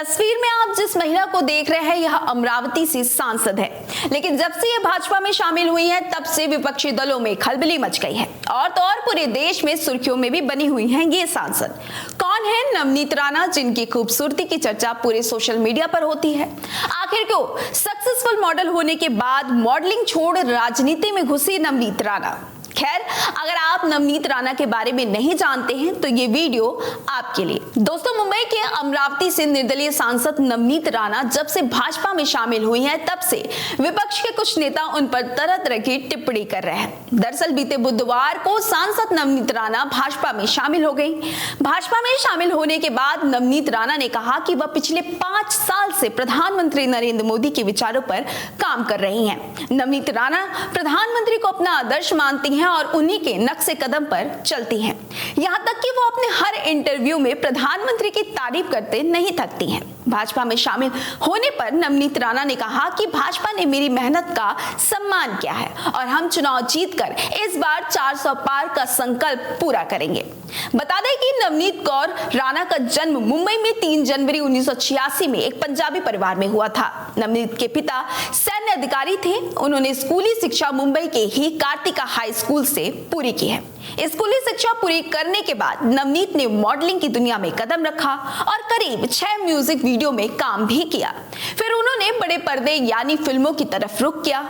तस्वीर में आप जिस महिला को देख रहे हैं यह अमरावती से सांसद है, लेकिन जब से ये भाजपा में शामिल हुई है तब से विपक्षी दलों में खलबली मच गई है और तो और पूरे देश में सुर्खियों में भी बनी हुई हैं ये सांसद। कौन है नवनीत राणा, जिनकी खूबसूरती की चर्चा पूरे सोशल मीडिया पर होती है। आखिर क्यों सक्सेसफुल मॉडल होने के बाद मॉडलिंग छोड़ राजनीति में घुसी नवनीत राणा। खैर, अगर आप नवनीत राणा के बारे में नहीं जानते हैं तो ये वीडियो आपके लिए। दोस्तों, मुंबई के अमरावती से निर्दलीय सांसद नवनीत राणा जब से भाजपा में शामिल हुई हैं तब से विपक्ष के कुछ नेता उन पर तरह तरह की टिप्पणी कर रहे हैं। दरअसल बीते बुधवार को सांसद नवनीत राणा भाजपा में शामिल हो गई। भाजपा में शामिल होने के बाद नवनीत राणा ने कहा कि वह पिछले 5 साल से प्रधानमंत्री नरेंद्र मोदी के विचारों पर काम कर रही हैं। नवनीत राणा प्रधानमंत्री को अपना आदर्श मानती हैं और उन्हीं के नक्शे कदम पर चलती हैं। यहां तक कि वो अपने हर इंटरव्यू में प्रधानमंत्री की तारीफ करते नहीं थकती हैं। भाजपा में शामिल होने पर नवनीत राणा ने कहा कि भाजपा ने मेरी मेहनत का सम्मान किया है और हम चुनाव जीतकर इस बार 400 पार का संकल्प पूरा करेंगे। बता दें कि नवनीत कौर राणा का जन्म मुंबई में 3 जनवरी 1986 में एक पंजाबी परिवार में हुआ था। नवनीत के पिता सैन्य अधिकारी थे। उन्होंने स्कूली शिक्षा मुंबई के ही कार्तिका हाई स्कूल से पूरी की है। स्कूली शिक्षा पूरी करने के बाद नवनीत ने मॉडलिंग की दुनिया में कदम रखा और करीब 6 म्यूजिक वीडियो में काम भी किया। फिर उन्होंने बड़े पर्दे यानी फिल्मों की तरफ रुख किया।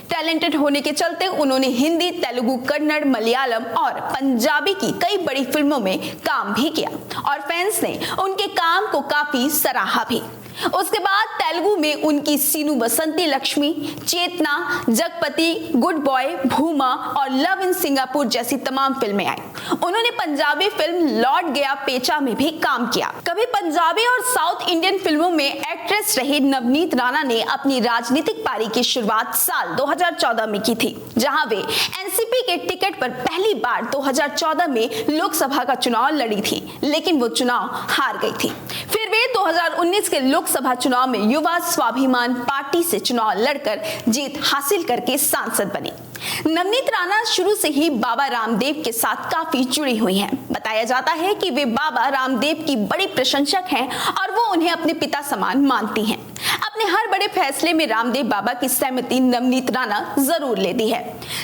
टैलेंटेड होने के चलते उन्होंने हिंदी, तेलुगु, कन्नड़, मलयालम और पंजाबी की कई बड़ी फिल्मों में काम भी किया और फैंस ने उनके काम को काफी सराहा भी। उसके बाद तेलुगु में उनकी सीनू बसंती लक्ष्मी, चेतना, जगपति, गुड बॉय, भूमा और लव इन सिंगापुर जैसी तमाम फिल्में आई। उन्होंने पंजाबी फिल्म लौट गया पेचा में भी काम किया। कभी पंजाबी और साउथ इंडियन फिल्मों में एक्ट्रेस रही नवनीत राणा ने अपनी राजनीतिक पारी की शुरुआत साल 2014 में की थी, जहां वे एनसीपी के टिकट पर पहली बार 2014 में लोकसभा का चुनाव लड़ी थी, लेकिन वो चुनाव हार गई थी। फिर वे 2019 के लोकसभा चुनाव में युवा स्वाभिमान पार्टी से चुनाव लड़कर जीत हासिल करके सांसद बनी। नवनीत राणा शुरू से ही बाबा रामदेव के साथ काफी जुड़ी हुई हैं। बताया जाता है कि वे बाबा रामदेव की बड़ी प्रशंसक हैं और वो उन्हें अपने पिता समान मानती हैं। अपने हर बड़े फैसले में रामदेव बाबा की सहमति नवनीत राणा जरूर लेती है।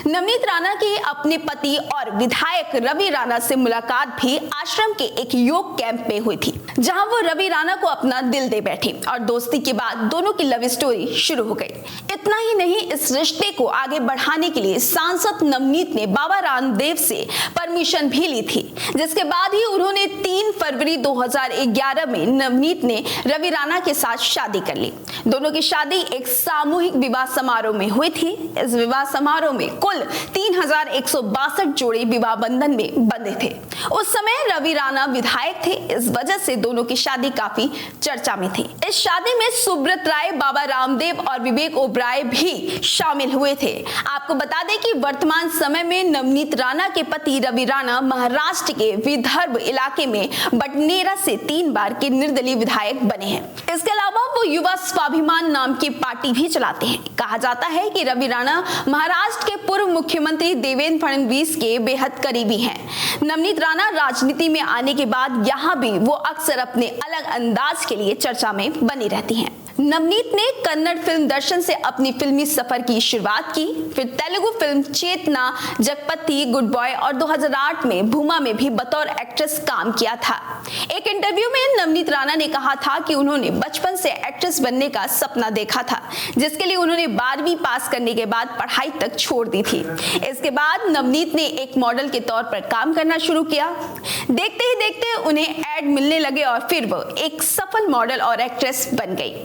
नवनीत राणा की अपने पति और विधायक रवि राणा से मुलाकात भी आश्रम के एक योग कैंप में हुई थी, जहां वो रवि राणा को अपना दिल दे बैठी और दोस्ती के बाद दोनों की लव स्टोरी शुरू हो गई। इतना ही नहीं, इस रिश्ते को आगे बढ़ाने के लिए सांसद नवनीत ने बाबा रामदेव से परमिशन भी ली थी, जिसके बाद ही उन्होंने 3 फरवरी 2011 में नवनीत ने रवि राणा के साथ शादी कर ली। दोनों की शादी एक सामूहिक विवाह समारोह में हुई थी। इस विवाह समारोह में कुल 3162 जोड़े विवाह बंधन में बंधे थे। उस समय रवि राणा विधायक थे, इस वजह से दोनों की शादी काफी चर्चा में थी। इस शादी में सुब्रत राय, बाबा रामदेव और विवेक ओबराय भी शामिल हुए थे। आपको बता दें कि वर्तमान समय में नवनीत राणा के पति रवि राणा महाराष्ट्र के विदर्भ इलाके में बटनेरा से 3 बार के निर्दलीय विधायक बने हैं। इसके अलावा वो युवा स्वाभिमान नाम की पार्टी भी चलाते हैं। कहा जाता है कि रवि राणा महाराष्ट्र के पूर्व मुख्यमंत्री देवेंद्र फडणवीस के बेहद करीबी हैं। नवनीत राणा राजनीति में आने के बाद यहाँ भी वो अक्सर अपने अलग अंदाज के लिए चर्चा में बनी रहती हैं। नवनीत ने कन्नड़ फिल्म दर्शन से अपनी फिल्मी सफर की शुरुआत की, फिर तेलुगु फिल्म चेतना, जगपति, गुड बॉय और 2008 में भूमा में भी बतौर एक्ट्रेस काम किया था। एक इंटरव्यू में नवनीत राणा ने कहा था कि उन्होंने बचपन से एक्ट्रेस बनने का सपना देखा था, जिसके लिए उन्होंने 12वीं पास करने के बाद पढ़ाई तक छोड़ दी थी। इसके बाद नवनीत ने एक मॉडल के तौर पर काम करना शुरू किया। देखते ही देखते उन्हें एड मिलने लगे और फिर वो एक सफल मॉडल और एक्ट्रेस बन गई।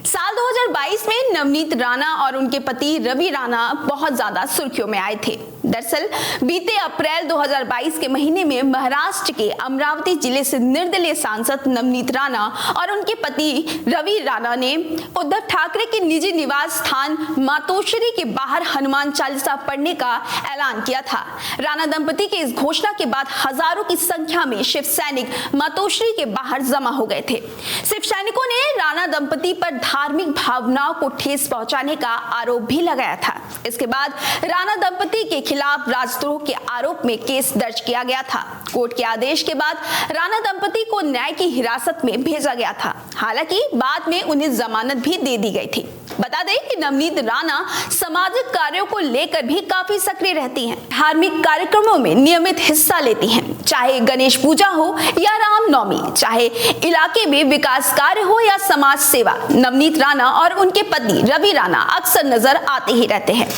साल 2022 में नवनीत राणा और उनके पति रवि राणा बहुत ज्यादा सुर्खियों में आए थे। दरअसल बीते अप्रैल 2022 के महीने में महाराष्ट्र के अमरावती जिले से निर्दलीय सांसद नवनीत राणा और उनके पति रवि राणा ने उद्धव ठाकरे के निजी निवास स्थान मातोश्री के बाहर हनुमान चालीसा पढ़ने का ऐलान किया था। राणा दंपति के इस घोषणा के बाद हजारों की संख्या में शिव सैनिक मातोश्री के बाहर जमा हो गए थे। शिव सैनिकों ने राणा दंपति पर धार्मिक भावनाओं को ठेस पहुंचाने का आरोप भी लगाया था। इसके बाद राणा दंपति के खिलाफ राजद्रोह के आरोप में केस दर्ज किया गया था। कोर्ट के आदेश के बाद राणा दंपति को न्याय की हिरासत में भेजा गया था। हालांकि बाद में उन्हें जमानत भी दे दी गई थी। बता दें कि नवनीत राणा सामाजिक कार्यों को लेकर भी काफी सक्रिय रहती हैं। धार्मिक कार्यक्रमों में नियमित हिस्सा लेती हैं, चाहे गणेश पूजा हो या रामनवमी, चाहे इलाके में विकास कार्य हो या समाज सेवा। नवनीत राणा और उनके पति रवि राणा अक्सर नजर आते ही रहते हैं।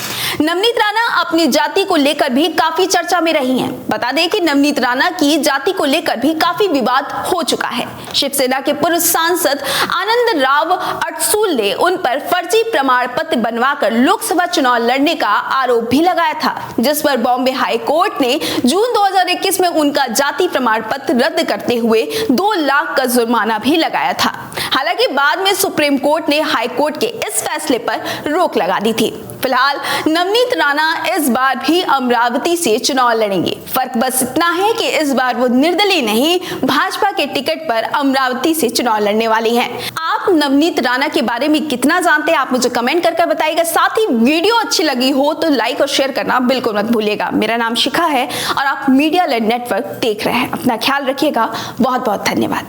नवनीत राणा अपनी जाति को लेकर भी काफी चर्चा में रही हैं। बता दें कि नवनीत राणा की जाति को लेकर भी काफी विवाद हो चुका है। शिवसेना के पूर्व सांसद आनंद राव अडसूल ने उन पर फर्जी प्रमाण पत्र बनवाकर लोकसभा चुनाव लड़ने का आरोप भी लगाया था, जिस पर बॉम्बे हाई कोर्ट ने जून 2021 में उनका जाति प्रमाण पत्र रद्द करते हुए 2 लाख का जुर्माना भी लगाया था। हालांकि बाद में सुप्रीम कोर्ट ने हाई कोर्ट के इस फैसले पर रोक लगा दी थी। फिलहाल नवनीत राणा इस बार भी अमरावती से चुनाव लड़ेंगे। फर्क बस इतना है कि इस बार वो निर्दलीय नहीं, भाजपा के टिकट पर अमरावती से चुनाव लड़ने वाली हैं। आप नवनीत राणा के बारे में कितना जानते हैं, आप मुझे कमेंट करके बताइएगा। साथ ही वीडियो अच्छी लगी हो तो लाइक और शेयर करना बिल्कुल मत भूलिएगा। मेरा नाम शिखा है और आप मीडिया लेड नेटवर्क देख रहे हैं। अपना ख्याल रखिएगा। बहुत बहुत धन्यवाद।